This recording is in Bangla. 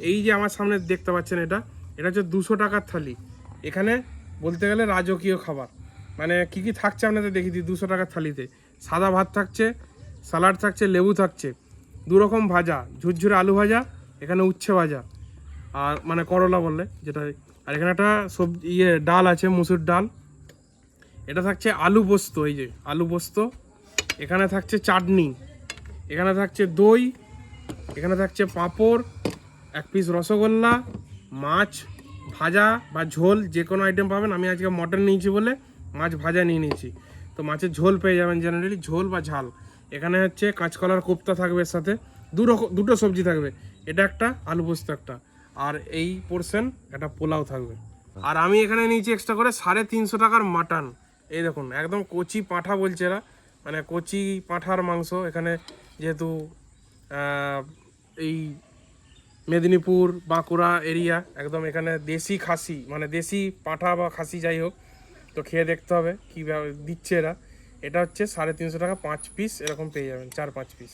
এই যে আমার সামনে দেখতে পাচ্ছেন এটা হচ্ছে 200 টাকার থালি। এখানে বলতে গেলে রাজকীয় খাবার। মানে কি কি থাকছে আপনাদের দেখিয়ে দিই। 200 টাকার থালিতে সাদা ভাত থাকছে, স্যালাড থাকছে, লেবু থাকছে, 2 রকম ভাজা, ঝুরঝুরে আলু ভাজা, এখানে উচ্ছে ভাজা, আর মানে করলা বললে যেটা, আর এখানে একটা সবজি ডাল আছে, মুসুর ডাল। এটা থাকছে আলু পোস্ত, এই যে আলু পোস্ত। এখানে থাকছে চাটনি, এখানে থাকছে দই, এখানে থাকছে পাঁপড়, 1 পিস রসগোল্লা, মাছ ভাজা বা ঝোল, যে কোনো আইটেম পাবেন। আমি আজকে মটন নিয়েছি বলে মাছ ভাজা নিয়ে নিয়েছি, তো মাছের ঝোল পেয়ে যাবেন জেনারেলি, ঝোল বা ঝাল। এখানে হচ্ছে কাঁচকলার কোপ্তা থাকবে, এর সাথে দুটো সবজি থাকবে, এটা একটা, আলু পোস্ত একটা, আর এই পোর্শন একটা পোলাও থাকবে। আর আমি এখানে নিয়েছি এক্সট্রা করে 350 টাকার মাটন। এই দেখুন একদম কচি পাঁঠা বলছে এরা, মানে কচি পাঁঠার মাংস। এখানে যেহেতু এই মেদিনীপুর বাঁকুড়া এরিয়া, একদম এখানে দেশি খাসি, মানে দেশি পাঁঠা বা খাসি যাই হোক, তো খেয়ে দেখতে হবে কী দিচ্ছে এরা। এটা হচ্ছে 350 টাকা 5 পিস, এরকম পেয়ে যাবেন, 4-5 পিস।